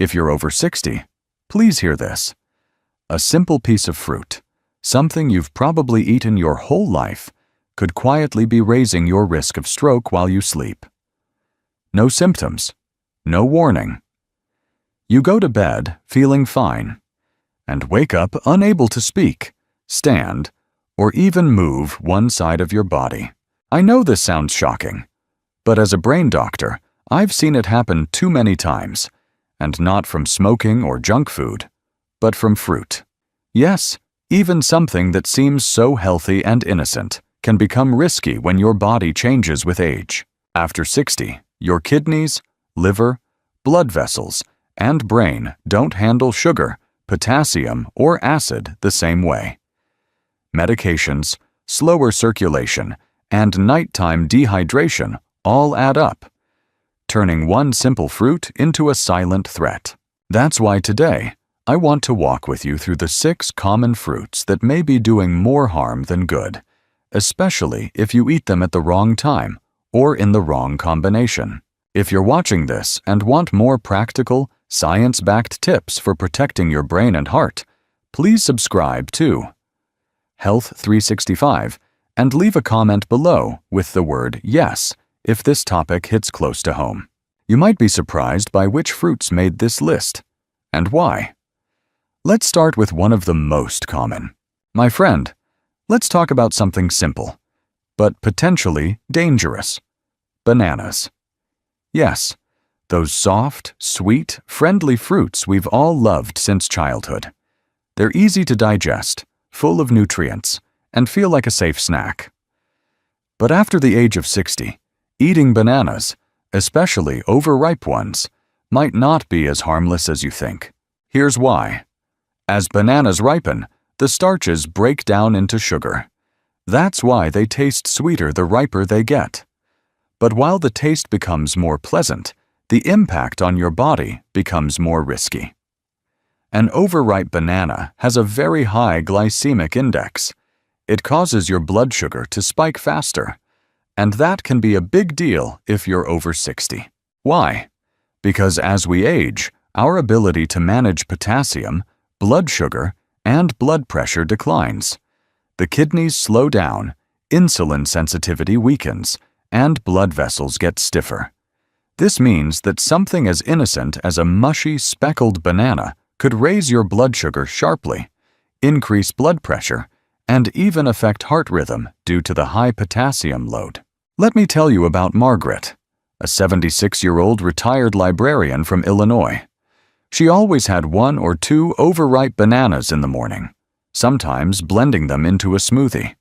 If you're over 60, please hear this. A simple piece of fruit, something you've probably eaten your whole life, could quietly be raising your risk of stroke while you sleep. No symptoms, no warning. You go to bed feeling fine, and wake up unable to speak, stand, or even move one side of your body. I know this sounds shocking, but as a brain doctor, I've seen it happen too many times, and not from smoking or junk food, but from fruit. Yes, even something that seems so healthy and innocent can become risky when your body changes with age. After 60, your kidneys, liver, blood vessels, and brain don't handle sugar, potassium, or acid the same way. Medications, slower circulation, and nighttime dehydration all add up, turning one simple fruit into a silent threat. That's why today, I want to walk with you through the 6 common fruits that may be doing more harm than good, especially if you eat them at the wrong time or in the wrong combination. If you're watching this and want more practical, science-backed tips for protecting your brain and heart, please subscribe to Health 365 and leave a comment below with the word yes if this topic hits close to home. You might be surprised by which fruits made this list and why. Let's start with one of the most common. My friend, let's talk about something simple, but potentially dangerous. Bananas. Yes, those soft, sweet, friendly fruits we've all loved since childhood. They're easy to digest, full of nutrients, and feel like a safe snack. But after the age of 60, eating bananas, especially overripe ones, might not be as harmless as you think. Here's why. As bananas ripen, the starches break down into sugar. That's why they taste sweeter the riper they get. But while the taste becomes more pleasant, the impact on your body becomes more risky. An overripe banana has a very high glycemic index. It causes your blood sugar to spike faster, and that can be a big deal if you're over 60. Why? Because as we age, our ability to manage potassium, blood sugar, and blood pressure declines. The kidneys slow down, insulin sensitivity weakens, and blood vessels get stiffer. This means that something as innocent as a mushy, speckled banana could raise your blood sugar sharply, increase blood pressure, and even affect heart rhythm due to the high potassium load. Let me tell you about Margaret, a 76-year-old retired librarian from Illinois. She always had 1 or 2 overripe bananas in the morning, sometimes blending them into a smoothie.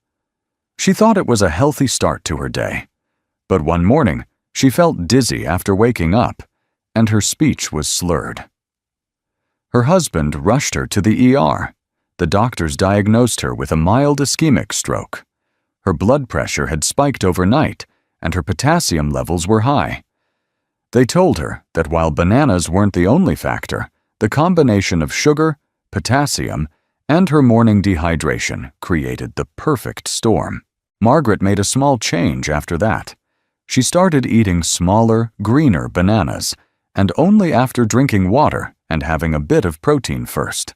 She thought it was a healthy start to her day. But one morning, she felt dizzy after waking up, and her speech was slurred. Her husband rushed her to the ER. The doctors diagnosed her with a mild ischemic stroke. Her blood pressure had spiked overnight, and her potassium levels were high. They told her that while bananas weren't the only factor, the combination of sugar, potassium, and her morning dehydration created the perfect storm. Margaret made a small change after that. She started eating smaller, greener bananas, and only after drinking water and having a bit of protein first.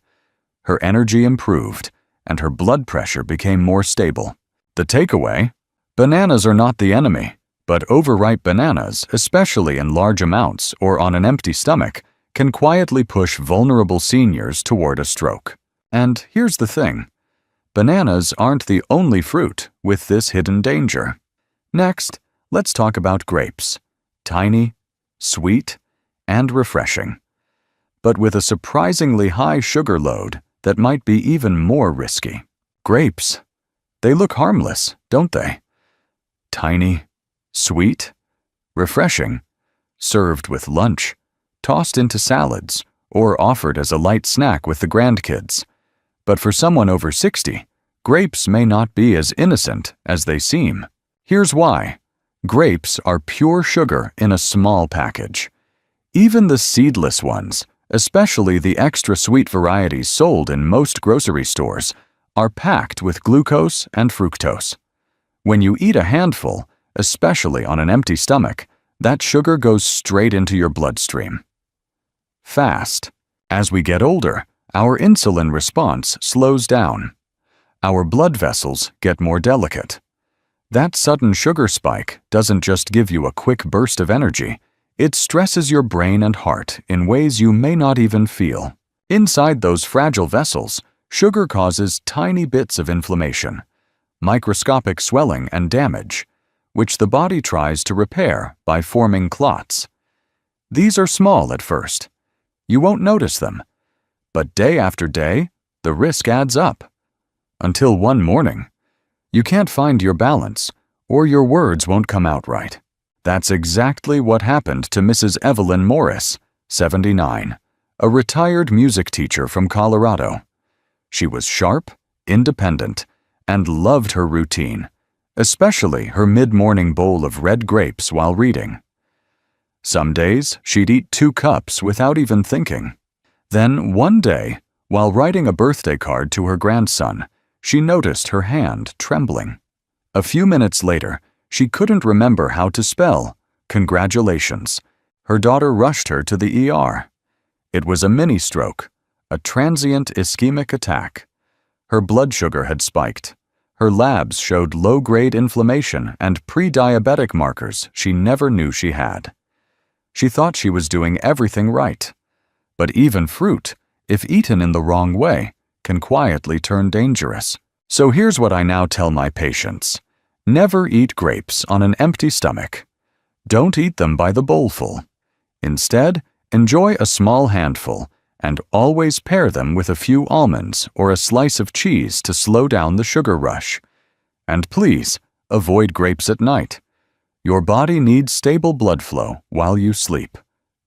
Her energy improved, and her blood pressure became more stable. The takeaway? Bananas are not the enemy, but overripe bananas, especially in large amounts or on an empty stomach, can quietly push vulnerable seniors toward a stroke. And here's the thing. Bananas aren't the only fruit with this hidden danger. Next, let's talk about grapes. Tiny, sweet, and refreshing. But with a surprisingly high sugar load that might be even more risky. Grapes. They look harmless, don't they? Tiny, sweet, refreshing, served with lunch, tossed into salads, or offered as a light snack with the grandkids. But for someone over 60, grapes may not be as innocent as they seem. Here's why. Grapes are pure sugar in a small package. Even the seedless ones, especially the extra sweet varieties sold in most grocery stores, are packed with glucose and fructose. When you eat a handful, especially on an empty stomach, that sugar goes straight into your bloodstream. fast. As we get older, our insulin response slows down. Our blood vessels get more delicate. That sudden sugar spike doesn't just give you a quick burst of energy, it stresses your brain and heart in ways you may not even feel. Inside those fragile vessels, sugar causes tiny bits of inflammation, microscopic swelling and damage, which the body tries to repair by forming clots. These are small at first. You won't notice them. But day after day, the risk adds up. Until one morning, you can't find your balance, or your words won't come out right. That's exactly what happened to Mrs. Evelyn Morris, 79, a retired music teacher from Colorado. She was sharp, independent, and loved her routine, especially her mid-morning bowl of red grapes while reading. Some days, she'd eat 2 cups without even thinking. Then, one day, while writing a birthday card to her grandson, she noticed her hand trembling. A few minutes later, she couldn't remember how to spell "congratulations." Her daughter rushed her to the ER. It was a mini-stroke, a transient ischemic attack. Her blood sugar had spiked. Her labs showed low-grade inflammation and pre-diabetic markers she never knew she had. She thought she was doing everything right. But even fruit, if eaten in the wrong way, can quietly turn dangerous. So here's what I now tell my patients. Never eat grapes on an empty stomach. Don't eat them by the bowlful. Instead, enjoy a small handful and always pair them with a few almonds or a slice of cheese to slow down the sugar rush. And please, avoid grapes at night. Your body needs stable blood flow while you sleep,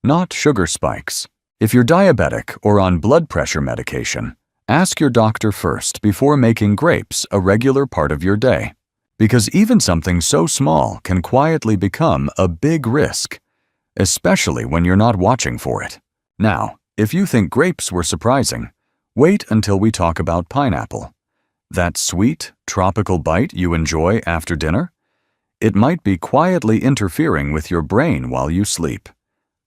not sugar spikes. If you're diabetic or on blood pressure medication, ask your doctor first before making grapes a regular part of your day. Because even something so small can quietly become a big risk, especially when you're not watching for it. Now, if you think grapes were surprising, wait until we talk about pineapple. That sweet, tropical bite you enjoy after dinner? It might be quietly interfering with your brain while you sleep.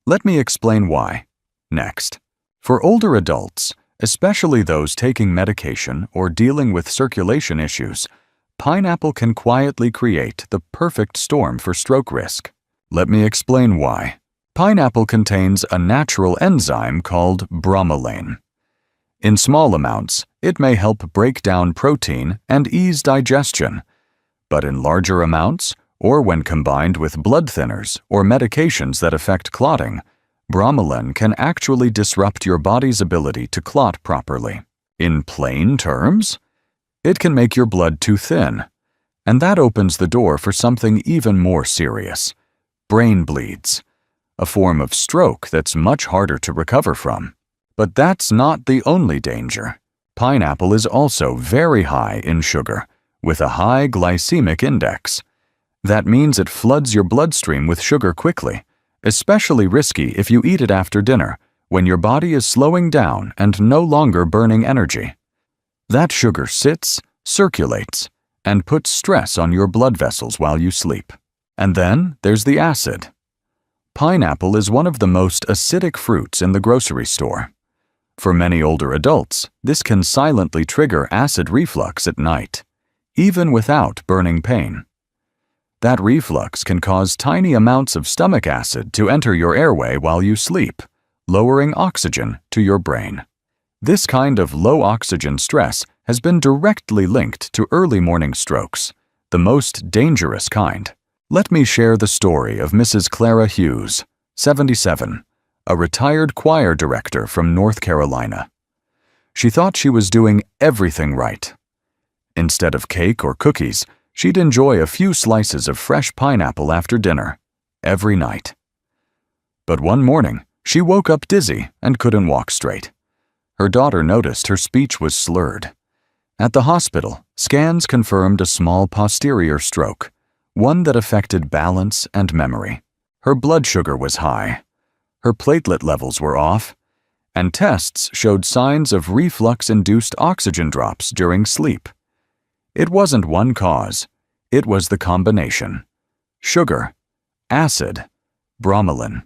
Let me explain why. Next. For older adults, especially those taking medication or dealing with circulation issues, pineapple can quietly create the perfect storm for stroke risk. Let me explain why. Pineapple contains a natural enzyme called bromelain. In small amounts, it may help break down protein and ease digestion, but in larger amounts, or when combined with blood thinners or medications that affect clotting, bromelain can actually disrupt your body's ability to clot properly. In plain terms, it can make your blood too thin, and that opens the door for something even more serious: brain bleeds, a form of stroke that's much harder to recover from. But that's not the only danger. Pineapple is also very high in sugar, with a high glycemic index. That means it floods your bloodstream with sugar quickly, especially risky if you eat it after dinner, when your body is slowing down and no longer burning energy. That sugar sits, circulates, and puts stress on your blood vessels while you sleep. And then there's the acid. Pineapple is one of the most acidic fruits in the grocery store. For many older adults, this can silently trigger acid reflux at night, even without burning pain. That reflux can cause tiny amounts of stomach acid to enter your airway while you sleep, lowering oxygen to your brain. This kind of low oxygen stress has been directly linked to early morning strokes, the most dangerous kind. Let me share the story of Mrs. Clara Hughes, 77, a retired choir director from North Carolina. She thought she was doing everything right. Instead of cake or cookies, she'd enjoy a few slices of fresh pineapple after dinner, every night. But one morning, she woke up dizzy and couldn't walk straight. Her daughter noticed her speech was slurred. At the hospital, scans confirmed a small posterior stroke, one that affected balance and memory. Her blood sugar was high, her platelet levels were off, and tests showed signs of reflux-induced oxygen drops during sleep. It wasn't one cause, it was the combination: sugar, acid, bromelain,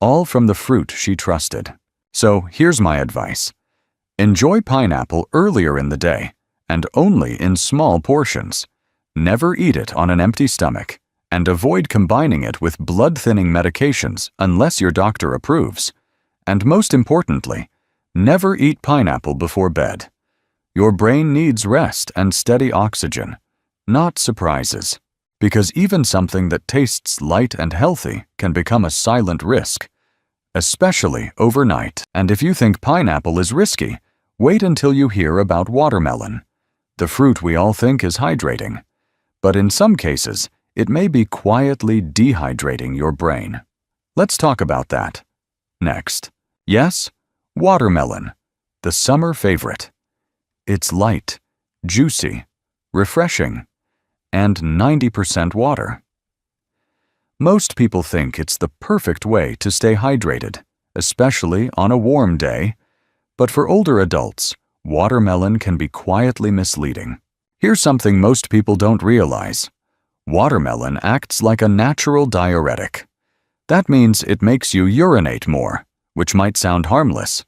all from the fruit she trusted. So here's my advice. Enjoy pineapple earlier in the day, and only in small portions. Never eat it on an empty stomach, and avoid combining it with blood-thinning medications unless your doctor approves. And most importantly, never eat pineapple before bed. Your brain needs rest and steady oxygen, not surprises, because even something that tastes light and healthy can become a silent risk, especially overnight. And if you think pineapple is risky, wait until you hear about watermelon, the fruit we all think is hydrating. But in some cases, it may be quietly dehydrating your brain. Let's talk about that. Next. Yes, watermelon, the summer favorite. It's light, juicy, refreshing, and 90% water. Most people think it's the perfect way to stay hydrated, especially on a warm day, but for older adults, watermelon can be quietly misleading. Here's something most people don't realize. Watermelon acts like a natural diuretic. That means it makes you urinate more, which might sound harmless,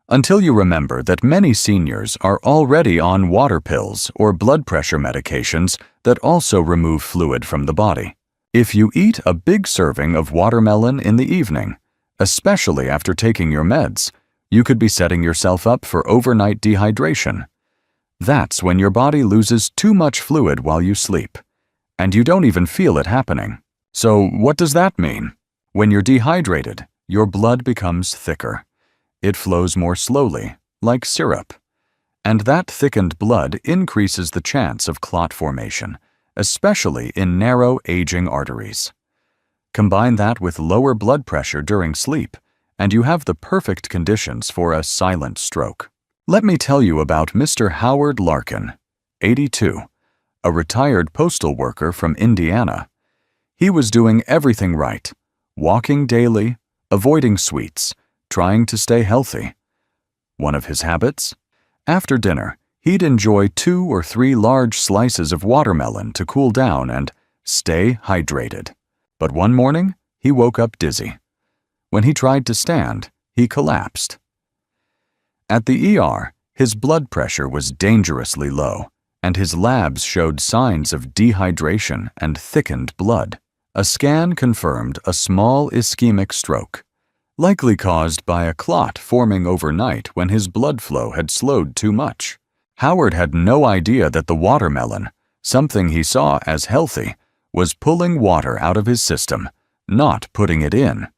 until you remember that many seniors are already on water pills or blood pressure medications that also remove fluid from the body. If you eat a big serving of watermelon in the evening, especially after taking your meds, you could be setting yourself up for overnight dehydration. That's when your body loses too much fluid while you sleep, and you don't even feel it happening. So what does that mean? When you're dehydrated, your blood becomes thicker. It flows more slowly, like syrup. And that thickened blood increases the chance of clot formation, especially in narrow, aging arteries. Combine that with lower blood pressure during sleep, and you have the perfect conditions for a silent stroke. Let me tell you about Mr. Howard Larkin, 82, a retired postal worker from Indiana. He was doing everything right, walking daily, avoiding sweets, trying to stay healthy. One of his habits? After dinner, he'd enjoy 2 or 3 large slices of watermelon to cool down and stay hydrated. But one morning, he woke up dizzy. When he tried to stand, he collapsed. At the ER, his blood pressure was dangerously low, and his labs showed signs of dehydration and thickened blood. A scan confirmed a small ischemic stroke, likely caused by a clot forming overnight when his blood flow had slowed too much. Howard had no idea that the watermelon, something he saw as healthy, was pulling water out of his system, not putting it in.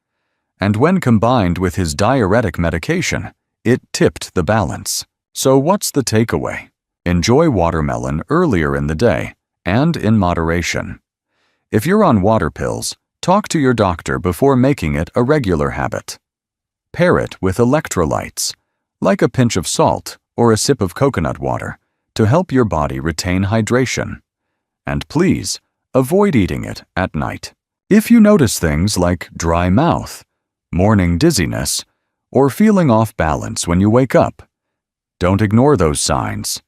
And when combined with his diuretic medication, it tipped the balance. So what's the takeaway? Enjoy watermelon earlier in the day and in moderation. If you're on water pills, talk to your doctor before making it a regular habit. Pair it with electrolytes, like a pinch of salt or a sip of coconut water, to help your body retain hydration. And please, avoid eating it at night. If you notice things like dry mouth, morning dizziness, or feeling off balance when you wake up, don't ignore those signs.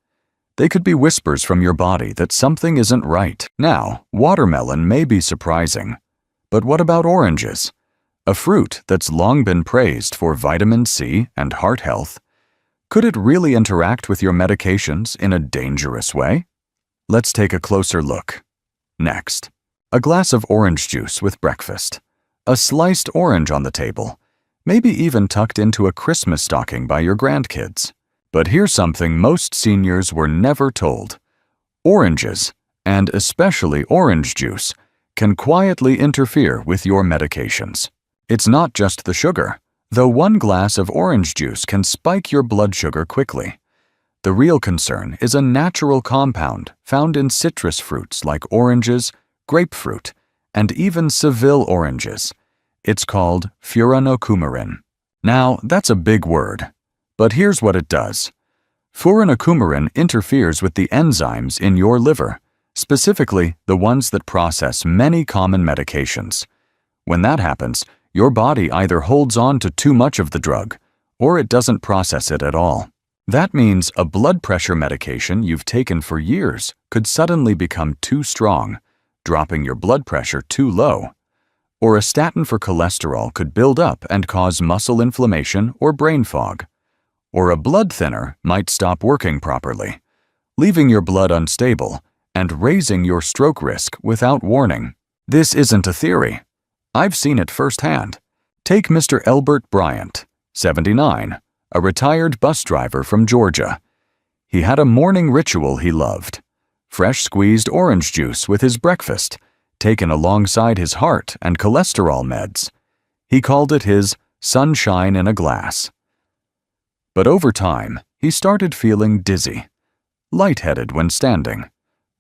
They could be whispers from your body that something isn't right. Now, watermelon may be surprising, but what about oranges? A fruit that's long been praised for vitamin C and heart health. Could it really interact with your medications in a dangerous way? Let's take a closer look. Next, a glass of orange juice with breakfast. A sliced orange on the table, maybe even tucked into a Christmas stocking by your grandkids. But here's something most seniors were never told. Oranges, and especially orange juice, can quietly interfere with your medications. It's not just the sugar, though one glass of orange juice can spike your blood sugar quickly. The real concern is a natural compound found in citrus fruits like oranges, grapefruit, and even Seville oranges. It's called furanocoumarin. Now, that's a big word, but here's what it does. Furanocoumarin interferes with the enzymes in your liver, specifically the ones that process many common medications. When that happens, your body either holds on to too much of the drug, or it doesn't process it at all. That means a blood pressure medication you've taken for years could suddenly become too strong, dropping your blood pressure too low. or a statin for cholesterol could build up and cause muscle inflammation or brain fog. Or a blood thinner might stop working properly, leaving your blood unstable and raising your stroke risk without warning. This isn't a theory. I've seen it firsthand. Take Mr. Elbert Bryant, 79, a retired bus driver from Georgia. He had a morning ritual he loved: fresh squeezed orange juice with his breakfast, taken alongside his heart and cholesterol meds. He called it his sunshine in a glass. But over time, he started feeling dizzy, lightheaded when standing,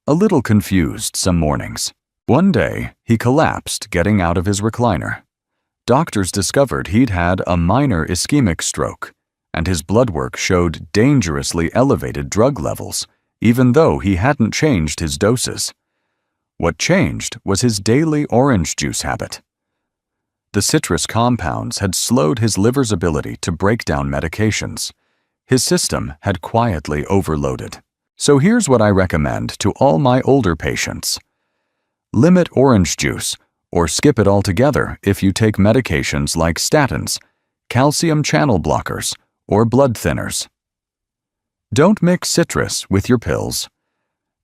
a little confused some mornings. One day, he collapsed getting out of his recliner. Doctors discovered he'd had a minor ischemic stroke, and his blood work showed dangerously elevated drug levels, even though he hadn't changed his doses. What changed was his daily orange juice habit. The citrus compounds had slowed his liver's ability to break down medications. His system had quietly overloaded. So here's what I recommend to all my older patients. Limit orange juice, or skip it altogether if you take medications like statins, calcium channel blockers, or blood thinners. Don't mix citrus with your pills.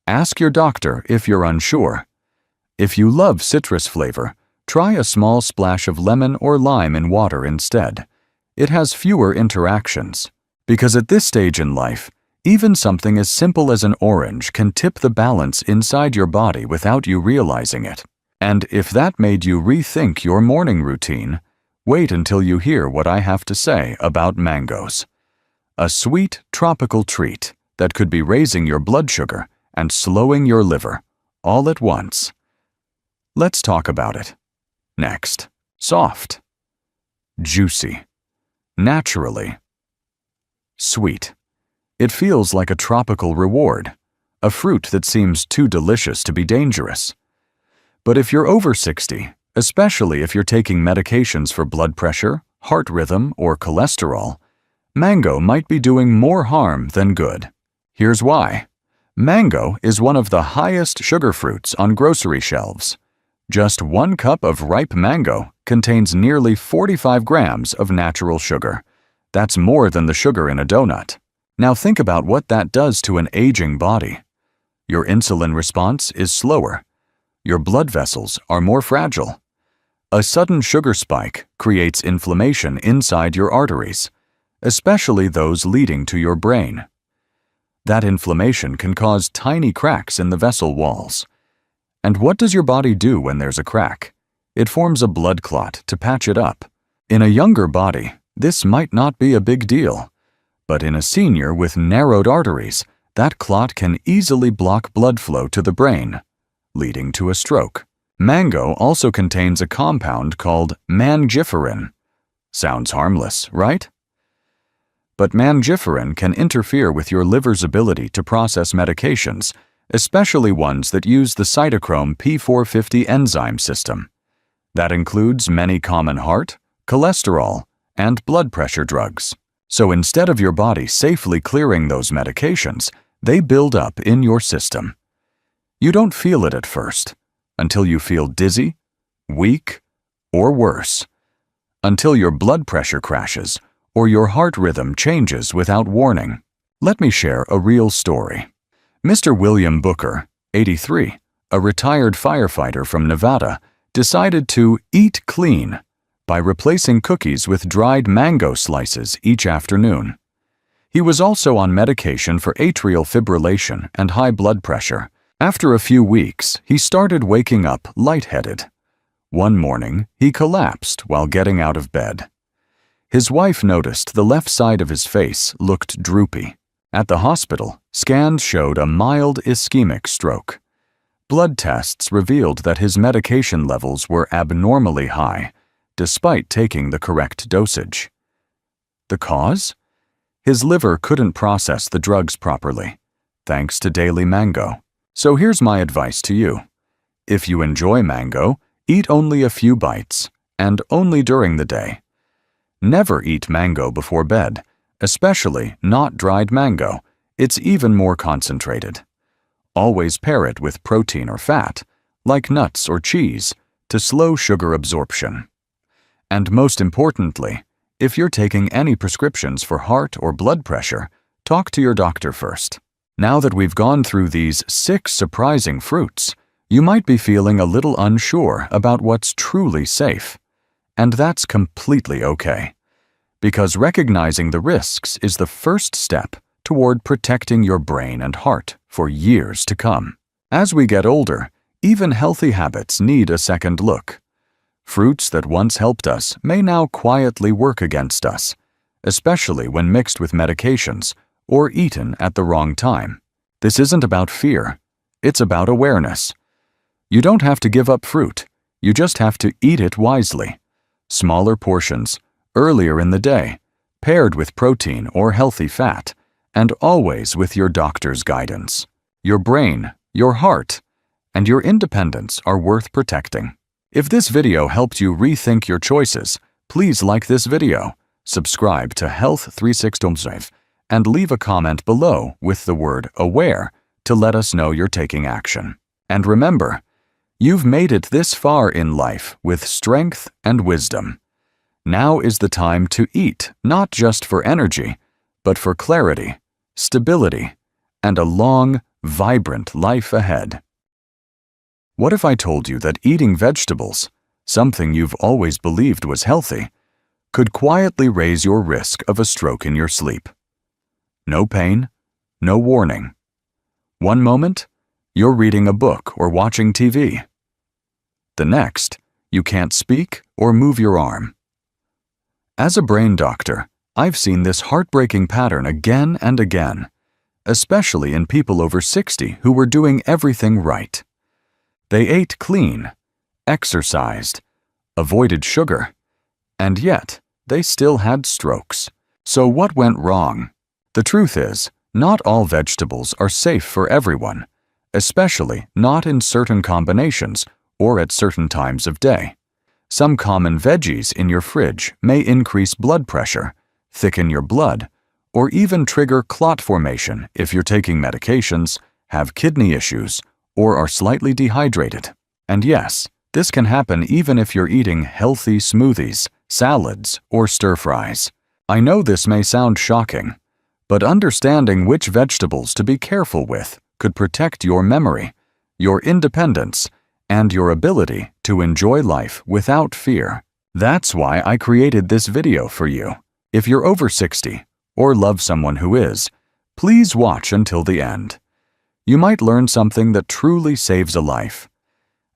Ask your doctor if you're unsure. If you love citrus flavor, try a small splash of lemon or lime in water instead. It has fewer interactions. Because at this stage in life, even something as simple as an orange can tip the balance inside your body without you realizing it. And if that made you rethink your morning routine, wait until you hear what I have to say about mangoes. A sweet, tropical treat that could be raising your blood sugar and slowing your liver, all at once. Let's talk about it. Next, soft, juicy, naturally sweet. It feels like a tropical reward, a fruit that seems too delicious to be dangerous. But if you're over 60, especially if you're taking medications for blood pressure, heart rhythm, or cholesterol, mango might be doing more harm than good. Here's why. Mango is one of the highest sugar fruits on grocery shelves. Just 1 cup of ripe mango contains nearly 45 grams of natural sugar. That's more than the sugar in a donut. Now think about what that does to an aging body. Your insulin response is slower. Your blood vessels are more fragile. A sudden sugar spike creates inflammation inside your arteries, especially those leading to your brain. That inflammation can cause tiny cracks in the vessel walls. And what does your body do when there's a crack? It forms a blood clot to patch it up. In a younger body, this might not be a big deal. But in a senior with narrowed arteries, that clot can easily block blood flow to the brain, leading to a stroke. Mango also contains a compound called mangiferin. Sounds harmless, right? But mangiferin can interfere with your liver's ability to process medications, especially ones that use the cytochrome P450 enzyme system. That includes many common heart, cholesterol, and blood pressure drugs. So instead of your body safely clearing those medications, they build up in your system. You don't feel it at first, until you feel dizzy, weak, or worse, until your blood pressure crashes or your heart rhythm changes without warning. Let me share a real story. Mr. William Booker, 83, a retired firefighter from Nevada, decided to eat clean by replacing cookies with dried mango slices each afternoon. He was also on medication for atrial fibrillation and high blood pressure. After a few weeks, he started waking up lightheaded. One morning, he collapsed while getting out of bed. His wife noticed the left side of his face looked droopy. At the hospital, scans showed a mild ischemic stroke. Blood tests revealed that his medication levels were abnormally high, despite taking the correct dosage. The cause? His liver couldn't process the drugs properly, thanks to daily mango. So here's my advice to you. If you enjoy mango, eat only a few bites, and only during the day. Never eat mango before bed, especially not dried mango. It's even more concentrated. Always pair it with protein or fat, like nuts or cheese, to slow sugar absorption. And most importantly, if you're taking any prescriptions for heart or blood pressure, talk to your doctor first. Now that we've gone through these 6 surprising fruits, you might be feeling a little unsure about what's truly safe. And that's completely okay, because recognizing the risks is the first step toward protecting your brain and heart for years to come. As we get older, even healthy habits need a second look. Fruits that once helped us may now quietly work against us, especially when mixed with medications or eaten at the wrong time. This isn't about fear, it's about awareness. You don't have to give up fruit, you just have to eat it wisely. Smaller portions, earlier in the day, paired with protein or healthy fat, and always with your doctor's guidance. Your brain, your heart, and your independence are worth protecting. If this video helped you rethink your choices, please like this video, subscribe to Health 365, and leave a comment below with the word AWARE to let us know you're taking action. And remember, you've made it this far in life with strength and wisdom. Now is the time to eat, not just for energy, but for clarity, stability, and a long, vibrant life ahead. What if I told you that eating vegetables, something you've always believed was healthy, could quietly raise your risk of a stroke in your sleep? No pain, no warning. One moment, you're reading a book or watching TV. The next, you can't speak or move your arm. As a brain doctor, I've seen this heartbreaking pattern again and again, especially in people over 60 who were doing everything right. They ate clean, exercised, avoided sugar, and yet they still had strokes. So what went wrong? The truth is, not all vegetables are safe for everyone, especially not in certain combinations or at certain times of day. Some common veggies in your fridge may increase blood pressure, thicken your blood, or even trigger clot formation if you're taking medications, have kidney issues, or are slightly dehydrated. And yes, this can happen even if you're eating healthy smoothies, salads, or stir-fries. I know this may sound shocking, but understanding which vegetables to be careful with could protect your memory, your independence, and your ability to enjoy life without fear. That's why I created this video for you. If you're over 60 or love someone who is, please watch until the end. You might learn something that truly saves a life.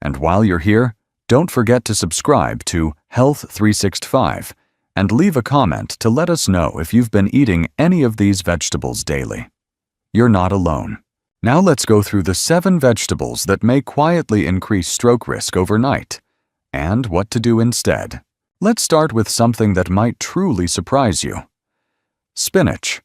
And while you're here, don't forget to subscribe to Health 365 and leave a comment to let us know if you've been eating any of these vegetables daily. You're not alone. Now let's go through the 7 vegetables that may quietly increase stroke risk overnight, and what to do instead. Let's start with something that might truly surprise you. Spinach.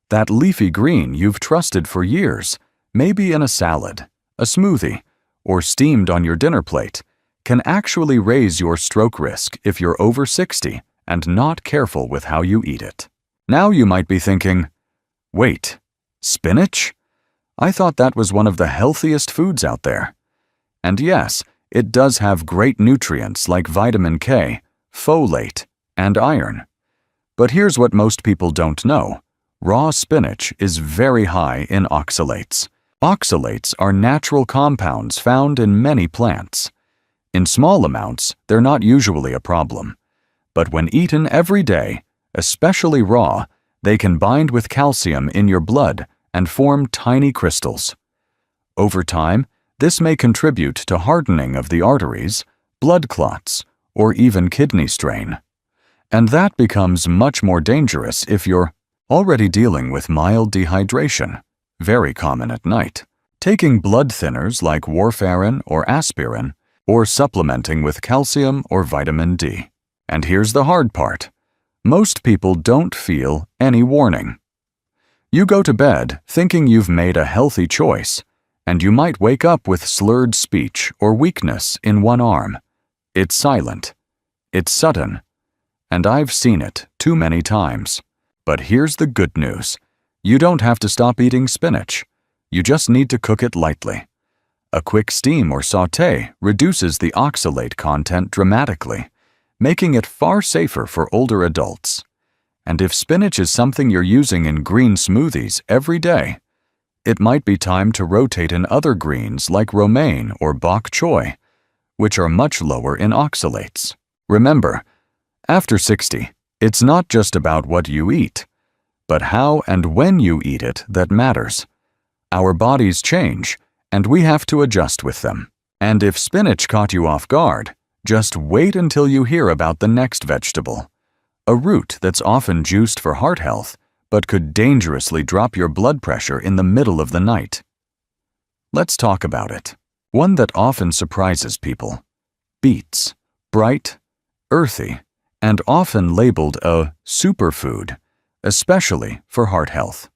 That leafy green you've trusted for years, maybe in a salad, a smoothie, or steamed on your dinner plate, can actually raise your stroke risk if you're over 60 and not careful with how you eat it. Now you might be thinking, wait, spinach? I thought that was one of the healthiest foods out there. And yes, it does have great nutrients like vitamin K, folate, and iron. But here's what most people don't know. Raw spinach is very high in oxalates. Oxalates are natural compounds found in many plants. In small amounts, they're not usually a problem. But when eaten every day, especially raw, they can bind with calcium in your blood and form tiny crystals. Over time, this may contribute to hardening of the arteries, blood clots, or even kidney strain. And that becomes much more dangerous if you're already dealing with mild dehydration, very common at night, taking blood thinners like warfarin or aspirin, or supplementing with calcium or vitamin D. And here's the hard part. Most people don't feel any warning. You go to bed thinking you've made a healthy choice, and you might wake up with slurred speech or weakness in one arm. It's silent. It's sudden. And I've seen it too many times. But here's the good news. You don't have to stop eating spinach. You just need to cook it lightly. A quick steam or sauté reduces the oxalate content dramatically, making it far safer for older adults. And if spinach is something you're using in green smoothies every day, it might be time to rotate in other greens like romaine or bok choy, which are much lower in oxalates. Remember, after 60, it's not just about what you eat, but how and when you eat it that matters. Our bodies change, and we have to adjust with them. And if spinach caught you off guard, just wait until you hear about the next vegetable, a root that's often juiced for heart health, but could dangerously drop your blood pressure in the middle of the night. Let's talk about it. One that often surprises people: beets. Bright, earthy, and often labeled a superfood, especially for heart health.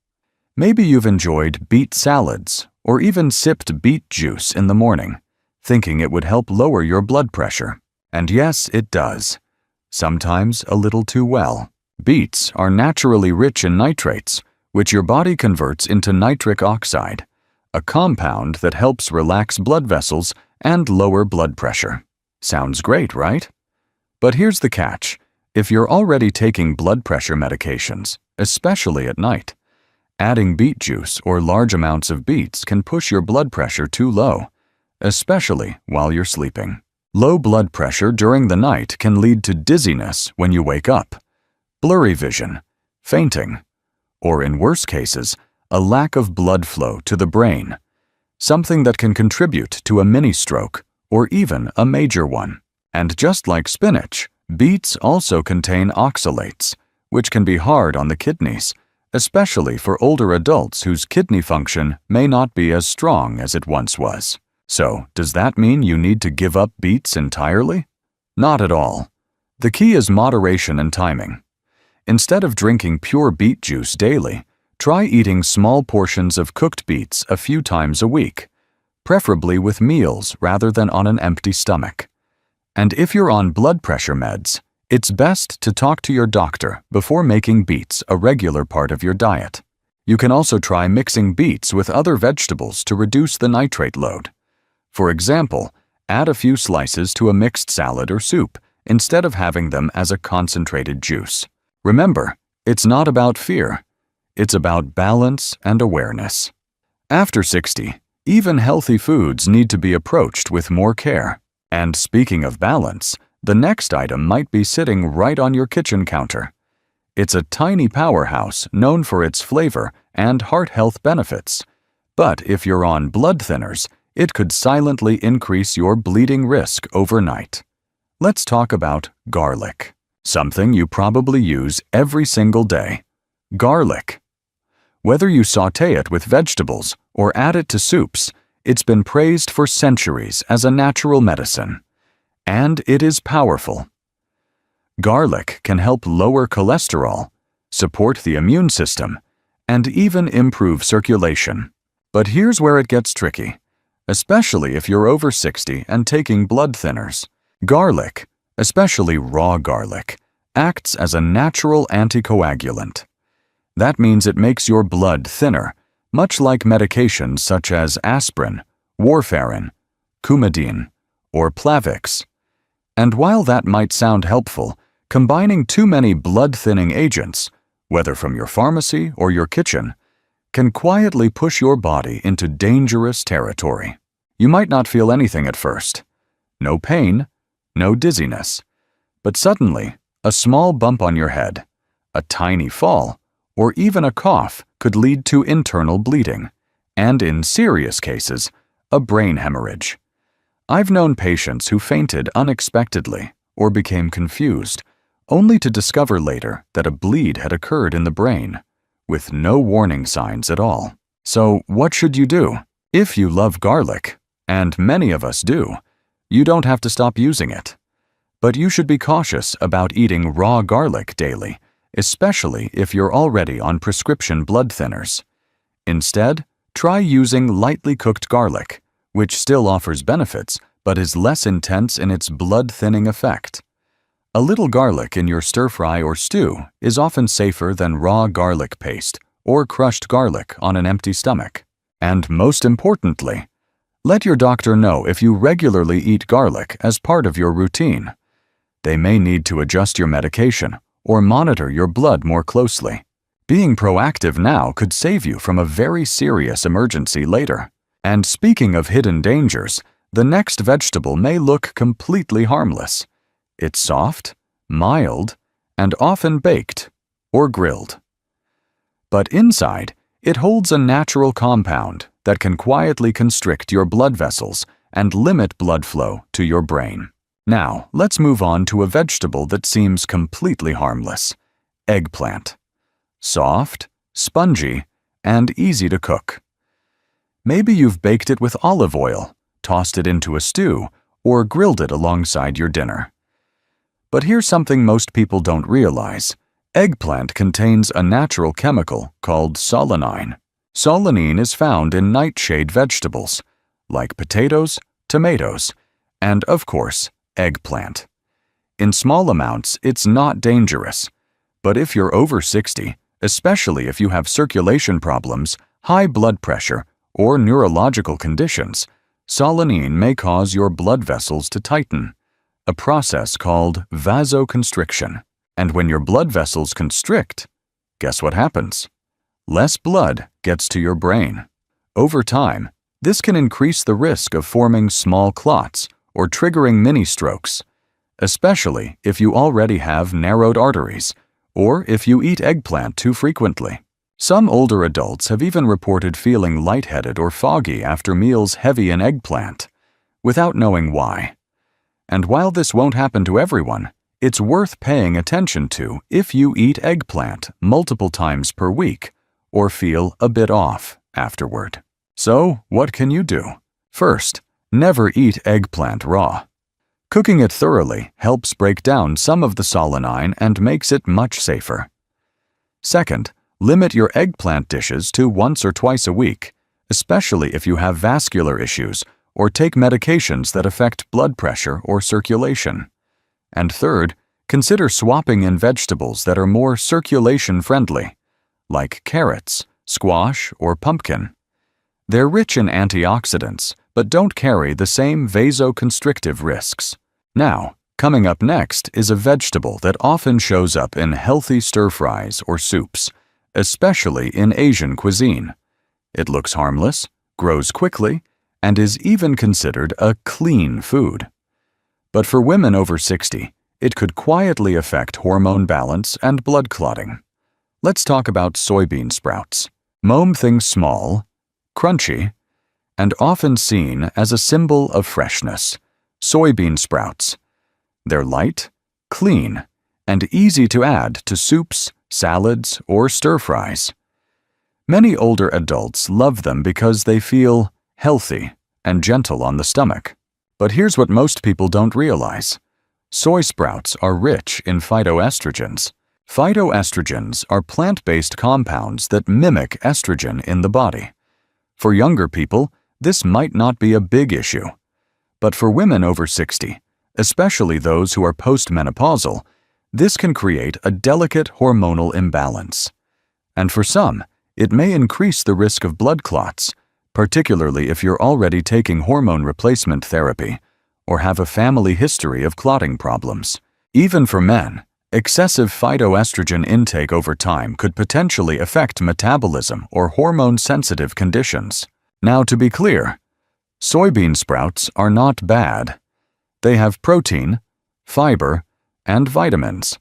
Maybe you've enjoyed beet salads or even sipped beet juice in the morning, thinking it would help lower your blood pressure. And yes, it does. Sometimes a little too well. Beets are naturally rich in nitrates, which your body converts into nitric oxide, a compound that helps relax blood vessels and lower blood pressure. Sounds great, right? But here's the catch. If you're already taking blood pressure medications, especially at night, adding beet juice or large amounts of beets can push your blood pressure too low, especially while you're sleeping. Low blood pressure during the night can lead to dizziness when you wake up, blurry vision, fainting, or in worse cases, a lack of blood flow to the brain, something that can contribute to a mini-stroke or even a major one. And just like spinach, beets also contain oxalates, which can be hard on the kidneys, especially for older adults whose kidney function may not be as strong as it once was. So, does that mean you need to give up beets entirely? Not at all. The key is moderation and timing. Instead of drinking pure beet juice daily, try eating small portions of cooked beets a few times a week, preferably with meals rather than on an empty stomach. And if you're on blood pressure meds, it's best to talk to your doctor before making beets a regular part of your diet. You can also try mixing beets with other vegetables to reduce the nitrate load. For example, add a few slices to a mixed salad or soup instead of having them as a concentrated juice. Remember, it's not about fear. It's about balance and awareness. After 60, even healthy foods need to be approached with more care. And speaking of balance, the next item might be sitting right on your kitchen counter. It's a tiny powerhouse known for its flavor and heart health benefits. But if you're on blood thinners, it could silently increase your bleeding risk overnight. Let's talk about garlic, something you probably use every single day. Garlic. Whether you sauté it with vegetables or add it to soups, it's been praised for centuries as a natural medicine. And it is powerful. Garlic can help lower cholesterol, support the immune system, and even improve circulation. But here's where it gets tricky, especially if you're over 60 and taking blood thinners. Garlic, especially raw garlic, acts as a natural anticoagulant. That means it makes your blood thinner, much like medications such as aspirin, warfarin, Coumadin, or Plavix. And while that might sound helpful, combining too many blood-thinning agents, whether from your pharmacy or your kitchen, can quietly push your body into dangerous territory. You might not feel anything at first. No pain, no dizziness. But suddenly, a small bump on your head, a tiny fall, or even a cough could lead to internal bleeding, and in serious cases, a brain hemorrhage. I've known patients who fainted unexpectedly or became confused, only to discover later that a bleed had occurred in the brain, with no warning signs at all. So what should you do? If you love garlic, and many of us do, you don't have to stop using it. But you should be cautious about eating raw garlic daily, especially if you're already on prescription blood thinners. Instead, try using lightly cooked garlic, which still offers benefits but is less intense in its blood-thinning effect. A little garlic in your stir-fry or stew is often safer than raw garlic paste or crushed garlic on an empty stomach. And most importantly, Let your doctor know if you regularly eat garlic as part of your routine. They may need to adjust your medication or monitor your blood more closely. Being proactive now could save you from a very serious emergency later. And speaking of hidden dangers, the next vegetable may look completely harmless. It's soft, mild, and often baked or grilled. But inside, it holds a natural compound that can quietly constrict your blood vessels and limit blood flow to your brain. Now, let's move on to a vegetable that seems completely harmless: eggplant. Soft, spongy, and easy to cook. Maybe you've baked it with olive oil, tossed it into a stew, or grilled it alongside your dinner. But here's something most people don't realize. Eggplant contains a natural chemical called solanine. Solanine is found in nightshade vegetables, like potatoes, tomatoes, and, of course, eggplant. In small amounts, it's not dangerous. But if you're over 60, especially if you have circulation problems, high blood pressure, or neurological conditions, solanine may cause your blood vessels to tighten, a process called vasoconstriction. And when your blood vessels constrict, guess what happens? Less blood gets to your brain. Over time, this can increase the risk of forming small clots or triggering mini-strokes, especially if you already have narrowed arteries or if you eat eggplant too frequently. Some older adults have even reported feeling lightheaded or foggy after meals heavy in eggplant, without knowing why. And while this won't happen to everyone, it's worth paying attention to if you eat eggplant multiple times per week or feel a bit off afterward. So, what can you do? First, never eat eggplant raw. Cooking it thoroughly helps break down some of the solanine and makes it much safer. Second, limit your eggplant dishes to once or twice a week, especially if you have vascular issues or take medications that affect blood pressure or circulation. And third, consider swapping in vegetables that are more circulation-friendly, like carrots, squash, or pumpkin. They're rich in antioxidants, but don't carry the same vasoconstrictive risks. Now, coming up next is a vegetable that often shows up in healthy stir-fries or soups, especially in Asian cuisine. It looks harmless, grows quickly, and is even considered a clean food. But for women over 60, it could quietly affect hormone balance and blood clotting. Let's talk about soybean sprouts. Mom things small, crunchy, and often seen as a symbol of freshness. Soybean sprouts. They're light, clean, and easy to add to soups, salads, or stir-fries. Many older adults love them because they feel healthy and gentle on the stomach. But here's what most people don't realize. Soy sprouts are rich in phytoestrogens. Phytoestrogens are plant-based compounds that mimic estrogen in the body. For younger people, this might not be a big issue. But for women over 60, especially those who are postmenopausal, this can create a delicate hormonal imbalance. And for some, it may increase the risk of blood clots, particularly if you're already taking hormone replacement therapy or have a family history of clotting problems. Even for men, excessive phytoestrogen intake over time could potentially affect metabolism or hormone-sensitive conditions. Now, to be clear, soybean sprouts are not bad. They have protein, fiber, and vitamins.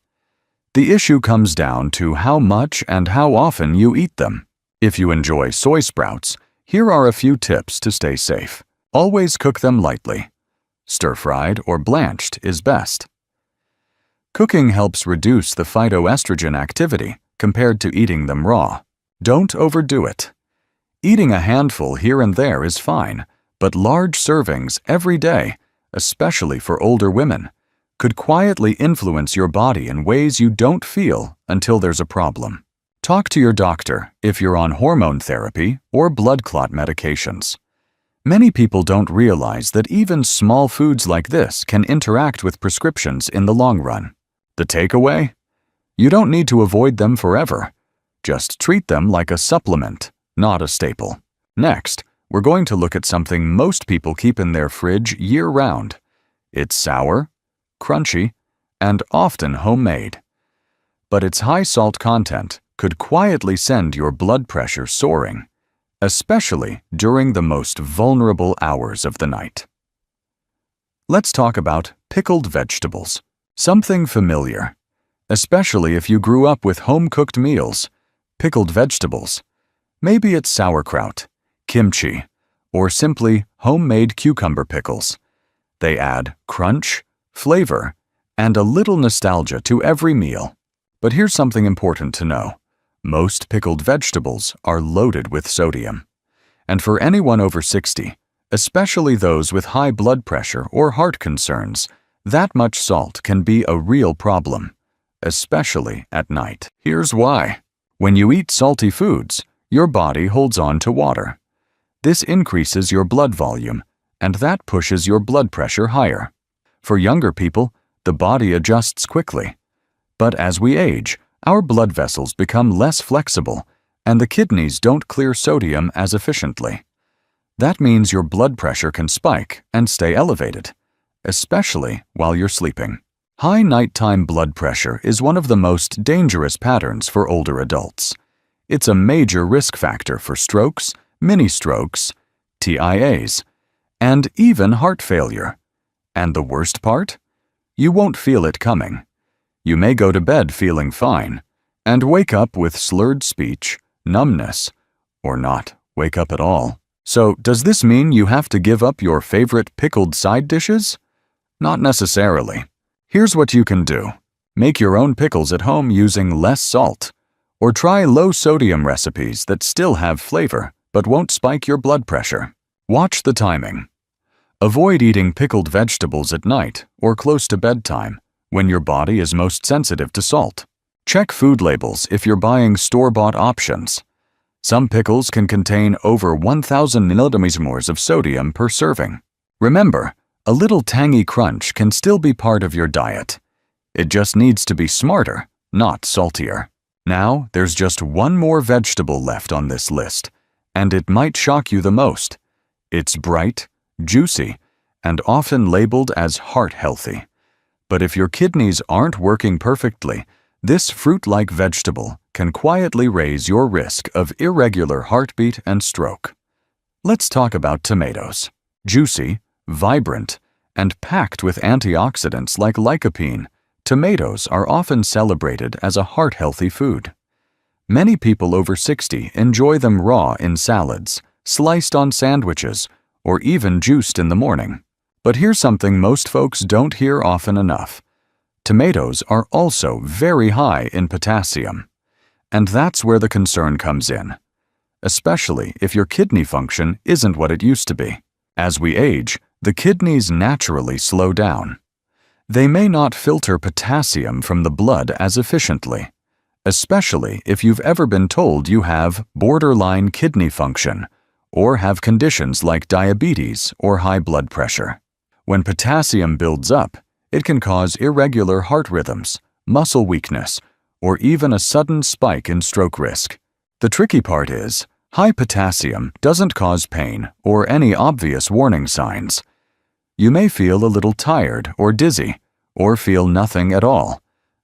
The issue comes down to how much and how often you eat them. If you enjoy soy sprouts, here are a few tips to stay safe. Always cook them lightly. Stir-fried or blanched is best. Cooking helps reduce the phytoestrogen activity compared to eating them raw. Don't overdo it. Eating a handful here and there is fine, but large servings every day, especially for older women, could quietly influence your body in ways you don't feel until there's a problem. Talk to your doctor if you're on hormone therapy or blood clot medications. Many people don't realize that even small foods like this can interact with prescriptions in the long run. The takeaway? You don't need to avoid them forever. Just treat them like a supplement, not a staple. Next, we're going to look at something most people keep in their fridge year-round. It's sour, crunchy, and often homemade. But its high salt content could quietly send your blood pressure soaring, especially during the most vulnerable hours of the night. Let's talk about pickled vegetables. Something familiar, especially if you grew up with home-cooked meals. Pickled vegetables. Maybe it's sauerkraut, kimchi, or simply homemade cucumber pickles. They add crunch, flavor, and a little nostalgia to every meal. But here's something important to know. Most pickled vegetables are loaded with sodium. And for anyone over 60, especially those with high blood pressure or heart concerns, that much salt can be a real problem, especially at night. Here's why. When you eat salty foods, your body holds on to water. This increases your blood volume, and that pushes your blood pressure higher. For younger people, the body adjusts quickly. But as we age, our blood vessels become less flexible, and the kidneys don't clear sodium as efficiently. That means your blood pressure can spike and stay elevated, especially while you're sleeping. High nighttime blood pressure is one of the most dangerous patterns for older adults. It's a major risk factor for strokes, mini-strokes, TIAs, and even heart failure. And the worst part? You won't feel it coming. You may go to bed feeling fine and wake up with slurred speech, numbness, or not wake up at all. So, does this mean you have to give up your favorite pickled side dishes? Not necessarily. Here's what you can do. Make your own pickles at home using less salt, or try low-sodium recipes that still have flavor but won't spike your blood pressure. Watch the timing. Avoid eating pickled vegetables at night or close to bedtime, when your body is most sensitive to salt. Check food labels if you're buying store-bought options. Some pickles can contain over 1,000 millimolars of sodium per serving. Remember, a little tangy crunch can still be part of your diet. It just needs to be smarter, not saltier. Now, there's just one more vegetable left on this list, and it might shock you the most. It's bright, juicy, and often labeled as heart-healthy. But if your kidneys aren't working perfectly, this fruit-like vegetable can quietly raise your risk of irregular heartbeat and stroke. Let's talk about tomatoes. Juicy, vibrant, and packed with antioxidants like lycopene, tomatoes are often celebrated as a heart-healthy food. Many people over 60 enjoy them raw in salads, sliced on sandwiches, or even juiced in the morning. But here's something most folks don't hear often enough. Tomatoes are also very high in potassium. And that's where the concern comes in, especially if your kidney function isn't what it used to be. As we age, the kidneys naturally slow down. They may not filter potassium from the blood as efficiently, especially if you've ever been told you have borderline kidney function or have conditions like diabetes or high blood pressure. When potassium builds up, it can cause irregular heart rhythms, muscle weakness, or even a sudden spike in stroke risk. The tricky part is, high potassium doesn't cause pain or any obvious warning signs. You may feel a little tired or dizzy, or feel nothing at all,